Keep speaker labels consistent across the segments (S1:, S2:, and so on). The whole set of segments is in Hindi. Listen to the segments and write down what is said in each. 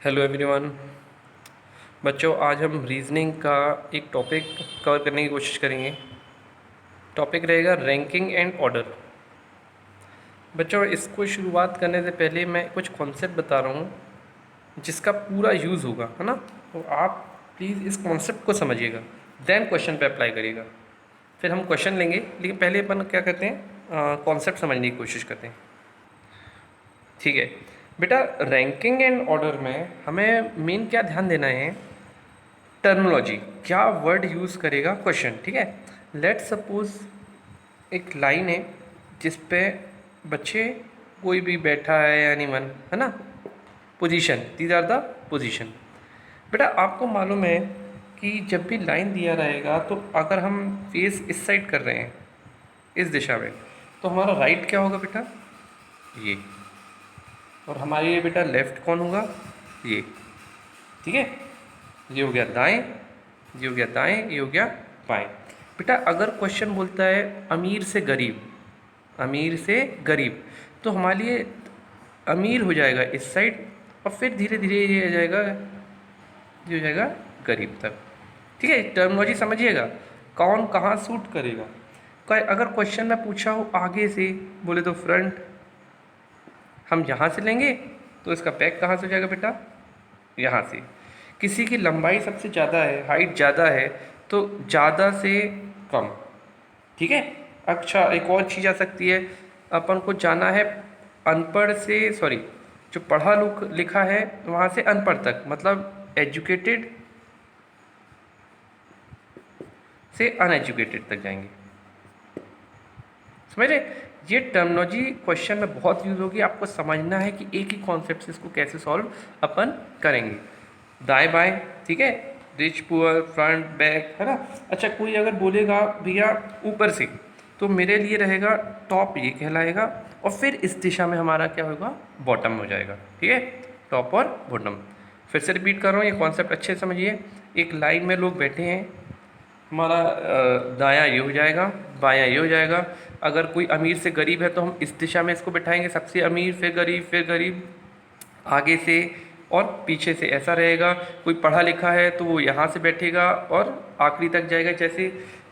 S1: Hello everyone. बच्चों, आज हम रीजनिंग का एक टॉपिक कवर करने की कोशिश करेंगे। टॉपिक रहेगा रैंकिंग एंड ऑर्डर। बच्चों, इसको शुरुआत करने से पहले मैं कुछ कॉन्सेप्ट बता रहा हूँ जिसका पूरा यूज़ होगा, है ना। तो आप प्लीज़ इस कॉन्सेप्ट को समझिएगा, देन क्वेश्चन पे अप्लाई करिएगा। फिर हम क्वेश्चन लेंगे, लेकिन पहले अपन क्या करते हैं, कॉन्सेप्ट समझने की कोशिश करते हैं। ठीक है बेटा, रैंकिंग एंड ऑर्डर में हमें मेन क्या ध्यान देना है, टर्मिनोलॉजी, क्या वर्ड यूज़ करेगा क्वेश्चन। ठीक है, लेट सपोज एक लाइन है जिस पे बच्चे कोई भी बैठा है, एनीवन, है ना। Position, these are the position. बेटा आपको मालूम है कि जब भी लाइन दिया रहेगा तो अगर हम फेस इस साइड कर रहे हैं, इस दिशा में, तो हमारा राइट क्या होगा बेटा, ये। और हमारे ये बेटा लेफ्ट कौन होगा, ये। ठीक है, ये हो गया दाएं, ये हो गया दाएं, ये हो गया बाएं। बेटा अगर क्वेश्चन बोलता है अमीर से गरीब, अमीर से गरीब, तो हमारे लिए अमीर हो जाएगा इस साइड, और फिर धीरे धीरे ये हो जाएगा, ये हो जाएगा गरीब तक। ठीक है, टर्मिनोलॉजी समझिएगा, कौन कहाँ सूट करेगा। अगर क्वेश्चन में पूछा हो आगे से, बोले तो फ्रंट, हम यहाँ से लेंगे तो इसका बैक कहाँ से हो जाएगा बेटा, यहाँ से। किसी की लंबाई सबसे ज़्यादा है, हाइट ज़्यादा है, तो ज़्यादा से कम। ठीक है। अच्छा, एक और चीज़ आ सकती है, अपन को जाना है अनपढ़ से, सॉरी, जो पढ़ा लिखा है वहाँ से अनपढ़ तक, मतलब एजुकेटेड से अनएजुकेटेड तक जाएंगे। समझ रहे, ये टर्मिनोलॉजी क्वेश्चन में बहुत यूज़ होगी। आपको समझना है कि एक ही कॉन्सेप्ट से इसको कैसे सॉल्व अपन करेंगे। दाएं बाएं, ठीक है, रिच पुअर, फ्रंट बैक, है ना। अच्छा, कोई अगर बोलेगा भैया ऊपर से, तो मेरे लिए रहेगा टॉप, ये कहलाएगा, और फिर इस दिशा में हमारा क्या होगा, बॉटम हो जाएगा। ठीक है, टॉप और बॉटम। फिर से रिपीट कर रहा हूँ, ये कॉन्सेप्ट अच्छे से समझिए। एक लाइन में लोग बैठे हैं, हमारा दायां ये हो जाएगा, बायां ये हो जाएगा। अगर कोई अमीर से गरीब है तो हम इस दिशा में इसको बैठाएंगे, सबसे अमीर फिर गरीब, आगे से और पीछे से ऐसा रहेगा। कोई पढ़ा लिखा है तो वो यहाँ से बैठेगा और आखिरी तक जाएगा। जैसे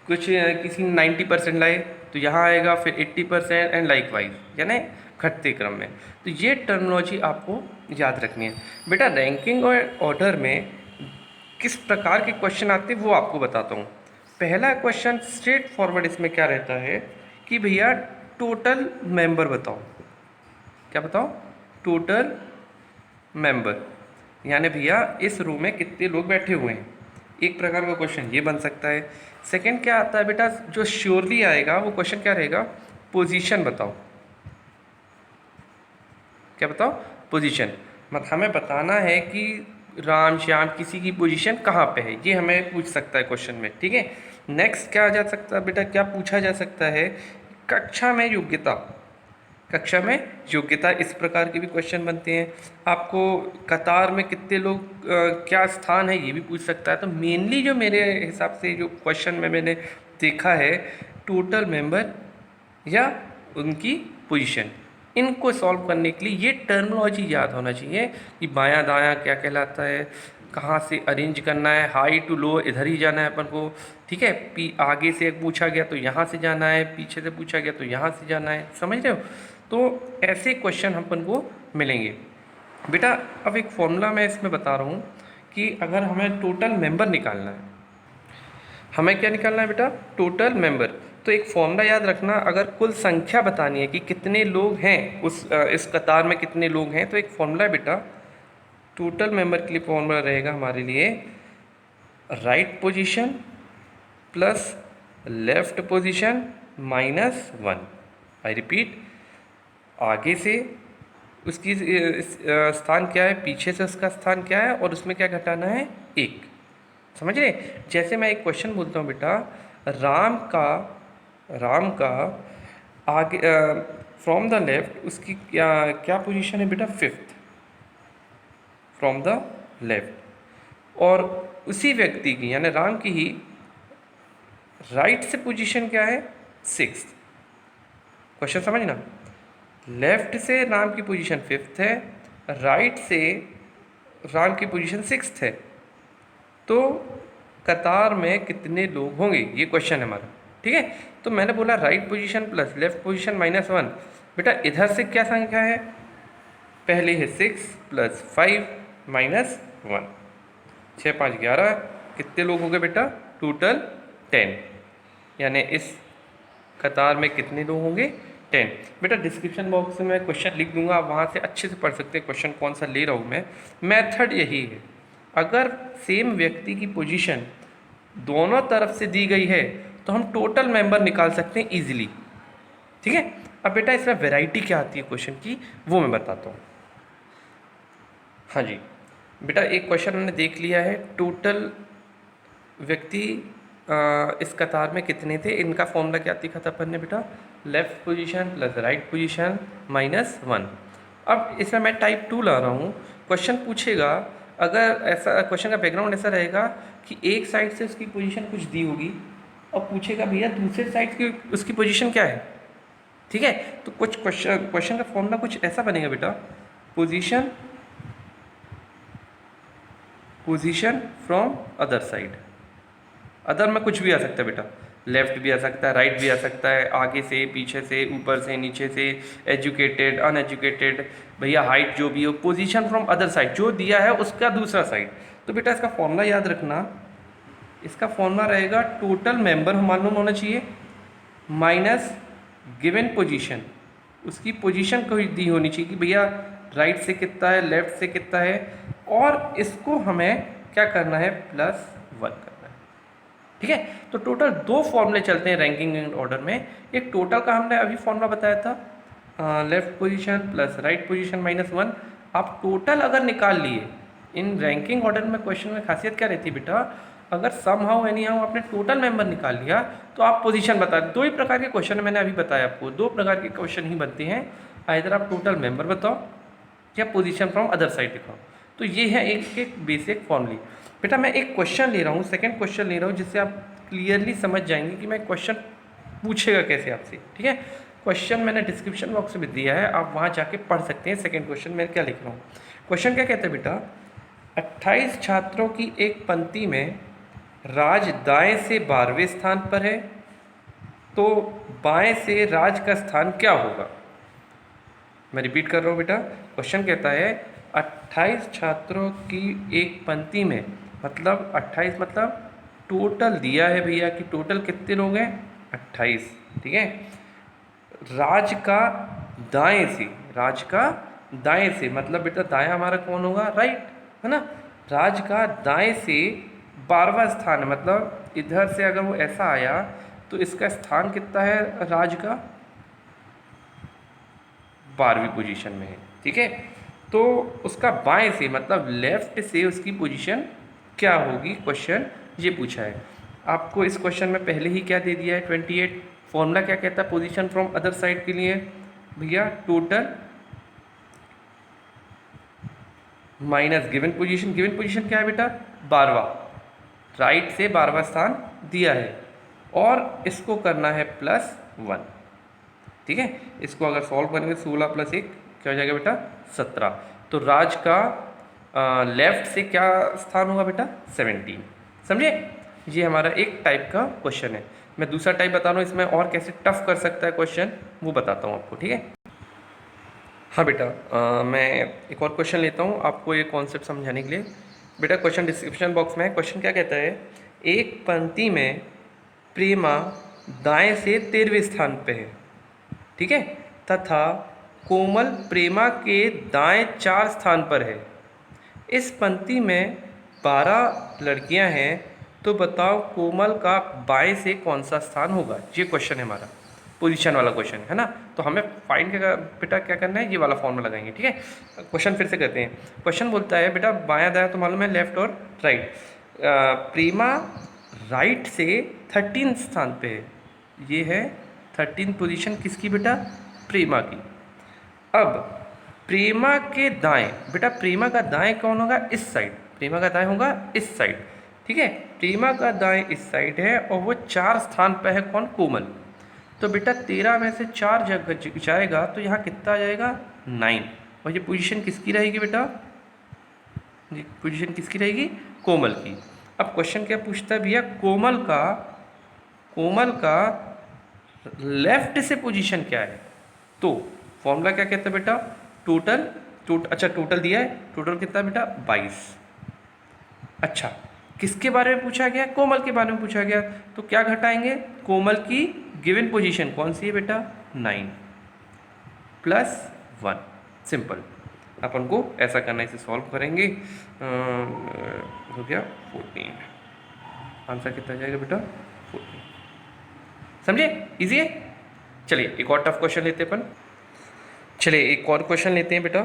S1: कुछ किसी 90% लाए तो यहाँ आएगा, फिर 80% एंड लाइक वाइज, यानी घटते क्रम में। तो ये टर्मिनोलॉजी आपको याद रखनी है बेटा। रैंकिंग और ऑर्डर में किस प्रकार के क्वेश्चन आते हैं वो आपको बताता हूँ। पहला क्वेश्चन स्ट्रेट फॉरवर्ड इसमें क्या रहता है कि भैया टोटल मेंबर बताओ। क्या बताओ, टोटल मेंबर, यानी भैया इस रूम में कितने लोग बैठे हुए हैं। एक प्रकार का क्वेश्चन ये बन सकता है। सेकंड क्या आता है बेटा, जो श्योरली आएगा वो क्वेश्चन क्या रहेगा, पोजीशन बताओ। क्या बताओ, पोजीशन, मतलब हमें बताना है कि राम श्याम किसी की पोजीशन कहाँ पे है, ये हमें पूछ सकता है क्वेश्चन में। ठीक है। नेक्स्ट क्या आ जा सकता है बेटा, क्या पूछा जा सकता है, कक्षा में योग्यता, कक्षा में योग्यता, इस प्रकार के भी क्वेश्चन बनते हैं। आपको कतार में कितने लोग, क्या स्थान है, ये भी पूछ सकता है। तो मेनली जो मेरे हिसाब से जो क्वेश्चन में मैंने देखा है, टोटल मेंबर या उनकी पोजीशन, इनको सॉल्व करने के लिए ये टर्मिनोलॉजी याद होना चाहिए कि बायां दायां क्या कहलाता है, कहाँ से अरेंज करना है, हाई टू लो इधर ही जाना है अपन को। ठीक है, आगे से पूछा गया तो यहाँ से जाना है, पीछे से पूछा गया तो यहाँ से जाना है। समझ रहे हो। तो ऐसे क्वेश्चन अपन को मिलेंगे बेटा। अब एक फॉर्मूला मैं इसमें बता रहा हूँ कि अगर हमें टोटल मेंबर निकालना है, हमें क्या निकालना है बेटा, टोटल मेंबर। तो एक फॉर्मूला याद रखना, अगर कुल संख्या बतानी है कि कितने लोग हैं उस इस कतार में कितने लोग हैं, तो एक फॉर्मूला है बेटा, टोटल मेंबर के लिए फॉर्मूला रहेगा हमारे लिए right position plus left position minus 1। I repeat, आगे से उसकी स्थान क्या है, पीछे से उसका स्थान क्या है, और उसमें क्या घटाना है, एक। समझ रहे। जैसे मैं एक क्वेश्चन बोलता हूँ बेटा, राम का राम का आगे, फ्रॉम द लेफ्ट उसकी क्या क्या पोजीशन है बेटा, फिफ्थ, फ्रॉम द लेफ्ट। और उसी व्यक्ति की यानी राम की ही राइट से पोजीशन क्या है, सिक्स्थ। क्वेश्चन समझना, लेफ्ट से राम की पोजीशन फिफ्थ है, राइट से राम की पोजीशन 6th है, तो कतार में कितने लोग होंगे, ये क्वेश्चन है हमारा। ठीक है, तो मैंने बोला right position plus left position -1। बेटा इधर से क्या संख्या है, पहले है 6 + 5 -1, 6 5 11, कितने लोग हो गए बेटा, टोटल 10। यानी इस कतार में कितने लोग होंगे, 10। बेटा डिस्क्रिप्शन बॉक्स में मैं क्वेश्चन लिख दूंगा, आप वहाँ से अच्छे से पढ़ सकते हैं क्वेश्चन कौन सा ले रहा हूँ मैं। मेथड यही है, अगर सेम व्यक्ति की पोजीशन दोनों तरफ से दी गई है तो हम टोटल मेंबर निकाल सकते हैं इजीली। ठीक है, अब बेटा इसमें वैरायटी क्या आती है क्वेश्चन की, वो मैं बताता हूँ। हाँ जी बेटा, एक क्वेश्चन हमने देख लिया है, टोटल व्यक्ति इस कतार में कितने थे, इनका फॉर्मूला क्या दिखा था अपन ने बेटा, left position plus right position -1। अब इसमें मैं टाइप 2 ला रहा हूँ, क्वेश्चन पूछेगा, अगर ऐसा क्वेश्चन का बैकग्राउंड ऐसा रहेगा कि एक साइड से उसकी पोजीशन कुछ दी होगी और पूछेगा भैया दूसरे साइड की उसकी पोजीशन क्या है। ठीक है, तो कुछ क्वेश्चन का फॉर्मूला कुछ ऐसा बनेगा बेटा, position from other side. Other में कुछ भी आ सकता है बेटा, लेफ्ट भी आ सकता है, राइट भी आ सकता है, आगे से, पीछे से, ऊपर से, नीचे से, एजुकेटेड, अनएजुकेटेड, भैया हाइट जो भी हो, पोजीशन फ्रॉम अदर साइड जो दिया है उसका दूसरा साइड। तो बेटा इसका फॉर्मूला याद रखना, इसका फॉर्मूला रहेगा टोटल मेंबर मालूम होना चाहिए माइनस गिवन पोजीशन, उसकी पोजीशन को दी होनी चाहिए कि भैया राइट से कितना है, लेफ्ट से कितना है, और इसको हमें क्या करना है, +1 करना है। ठीक है, तो टोटल 2 फॉर्मूले चलते हैं रैंकिंग एंड ऑर्डर में। एक टोटल का हमने अभी फॉर्मूला बताया था, left position plus right position -1। आप टोटल अगर निकाल लिए, इन रैंकिंग ऑर्डर में क्वेश्चन में खासियत क्या रहती है बेटा, अगर सम हाउ एनी हाउ आपने टोटल मेंबर निकाल लिया तो आप पोजीशन बता, 2 ही प्रकार के क्वेश्चन मैंने अभी बताया आपको, 2 प्रकार के क्वेश्चन ही बनते हैं, इधर आप टोटल मेंबर बताओ या पोजीशन फ्रॉम अदर साइड दिखाओ। तो ये है एक बेसिक फॉर्मूले। बेटा मैं एक क्वेश्चन ले रहा हूँ, सेकंड क्वेश्चन ले रहा हूँ, जिससे आप क्लियरली समझ जाएंगे कि मैं क्वेश्चन पूछेगा कैसे आपसे। ठीक है, क्वेश्चन मैंने डिस्क्रिप्शन बॉक्स में दिया है, आप वहाँ जाके पढ़ सकते हैं। सेकंड क्वेश्चन मैं क्या लिख रहा हूँ, क्वेश्चन क्या कहता है बेटा, 28 छात्रों की एक पंक्ति में राज दाएं से 12वें स्थान पर है, तो बाएं से राज का स्थान क्या होगा। मैं रिपीट कर रहा हूँ बेटा, क्वेश्चन कहता है 28 छात्रों की एक पंक्ति में, मतलब 28 मतलब टोटल दिया है भैया कि टोटल कितने लोग हैं, 28। ठीक है, राज का दाएं से, राज का दाएं से मतलब बेटा दाएं हमारा कौन होगा, राइट है ना। राज का दाएं से 12वां स्थान है, मतलब इधर से अगर वो ऐसा आया तो इसका स्थान कितना है, राज का 12वीं पोजीशन में है। ठीक है, तो उसका बाएं से मतलब लेफ्ट से उसकी पोजीशन क्या होगी, क्वेश्चन ये पूछा है आपको। इस क्वेश्चन में पहले ही क्या दे दिया है, 28। फॉर्मूला क्या कहता है पोजीशन फ्रॉम अदर साइड के लिए, भैया total minus given position. Given position क्या है बेटा, 12वां, राइट से 12वां स्थान दिया है, और इसको करना है +1। ठीक है, इसको अगर सॉल्व करेंगे 16 + 1 क्या हो जाएगा बेटा, 17। तो राज का लेफ्ट से क्या स्थान होगा बेटा, 17। समझे, ये हमारा एक टाइप का क्वेश्चन है। मैं दूसरा टाइप बता रहा हूँ, इसमें और कैसे टफ कर सकता है क्वेश्चन वो बताता हूँ आपको। ठीक है, हाँ बेटा, मैं एक और क्वेश्चन लेता हूँ आपको ये कॉन्सेप्ट समझाने के लिए। बेटा क्वेश्चन डिस्क्रिप्शन बॉक्स में है, क्वेश्चन क्या कहता है, एक पंक्ति में प्रेमा दाएं से 13वें स्थान पे है, ठीक है, तथा कोमल प्रेमा के दाएं 4 स्थान पर है। इस पंक्ति में 12 लड़कियां हैं, तो बताओ कोमल का बाएं से कौन सा स्थान होगा। ये क्वेश्चन है हमारा, पोजीशन वाला क्वेश्चन है ना। तो हमें फाइंड बेटा क्या करना है, ये वाला फॉर्मूला लगाएंगे। ठीक है, क्वेश्चन फिर से करते हैं। क्वेश्चन बोलता है बेटा बायां दायां तो मालूम है, लेफ्ट और राइट। प्रेमा राइट से 13 स्थान पे है, ये है 13 पोजीशन किसकी बेटा, प्रेमा की। अब प्रेमा के दाएं, बेटा प्रेमा का दाएं कौन होगा, इस साइड, प्रेमा का दाएं होगा इस साइड। ठीक है, प्रेमा का दाएं इस साइड है, और वो 4 स्थान पर है कौन, कोमल। तो बेटा 13 में से 4 जगह जाएगा तो यहाँ कितना आ जाएगा, 9। और ये पोजीशन किसकी रहेगी बेटा, पोजीशन किसकी रहेगी? कोमल की। अब क्वेश्चन क्या पूछता है भैया, कोमल का लेफ्ट से पोजीशन क्या है? तो फॉर्मूला क्या कहता है बेटा, टोटल दिया है, टोटल कितना बेटा 22। अच्छा, किसके बारे में पूछा गया? कोमल के बारे में पूछा गया, तो क्या घटाएंगे? कोमल की गिवन पोजीशन कौन सी है बेटा? 9 प्लस 1। सिंपल, अपन को ऐसा करना है, इसे सॉल्व करेंगे। हो गया 14। आंसर कितना जाएगा बेटा? 14। समझे? इजी है। चलिए एक और टफ क्वेश्चन लेते हैं अपन। चलिए एक और क्वेश्चन लेते हैं बेटा।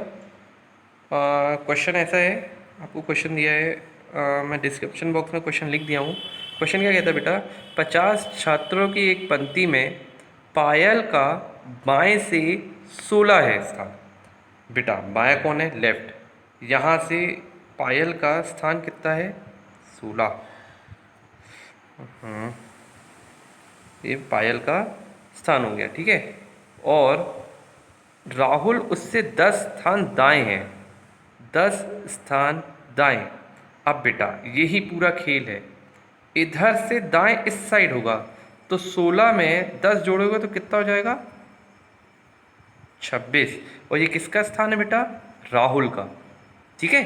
S1: क्वेश्चन ऐसा है, आपको क्वेश्चन दिया है, मैं डिस्क्रिप्शन बॉक्स में क्वेश्चन लिख दिया हूँ। क्वेश्चन क्या कहता है बेटा, 50 छात्रों की एक पंक्ति में पायल का बाएं से 16 है स्थान। बेटा बायां कौन है? लेफ्ट। यहाँ से पायल का स्थान कितना है? 16। ये पायल का स्थान हो गया, ठीक है। और राहुल उससे 10 स्थान दाएं हैं, 10 स्थान दाएं। अब बेटा यही पूरा खेल है, इधर से दाएं इस साइड होगा, तो 16 में 10 जोड़ोगे तो कितना हो जाएगा? 26। और ये किसका स्थान है बेटा? राहुल का, ठीक है।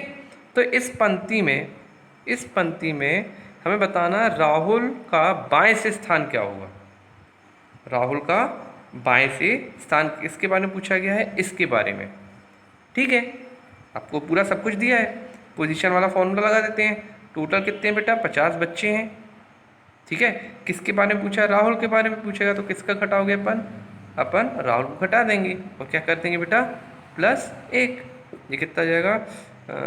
S1: तो इस पंक्ति में हमें बताना राहुल का बाएं से स्थान क्या होगा। राहुल का बाएं से स्थान किसके बारे में पूछा गया है? इसके बारे में, ठीक है। आपको पूरा सब कुछ दिया है, पोजीशन वाला फॉर्मूला लगा देते हैं। टोटल कितने हैं बेटा? 50 बच्चे हैं, ठीक है। किसके बारे में पूछा है? राहुल के बारे में पूछेगा, तो किसका घटाओगे अपन राहुल को घटा देंगे और क्या कर देंगे बेटा? +1। ये कितना जाएगा?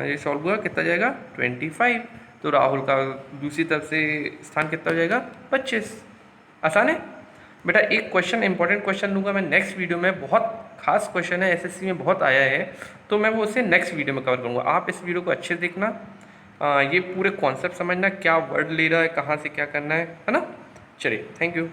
S1: ये सॉल्व हुआ, कितना जाएगा? 25। तो राहुल का दूसरी तरफ से स्थान कितना हो जाएगा? 25। आसान है बेटा। एक क्वेश्चन, इंपॉर्टेंट क्वेश्चन लूँगा मैं नेक्स्ट वीडियो में, बहुत खास क्वेश्चन है, एसएससी में बहुत आया है, तो मैं वो उसे नेक्स्ट वीडियो में कवर करूँगा। आप इस वीडियो को अच्छे से देखना, ये पूरे कॉन्सेप्ट समझना, क्या वर्ड ले रहा है, कहाँ से क्या करना है ना। चलिए, थैंक यू।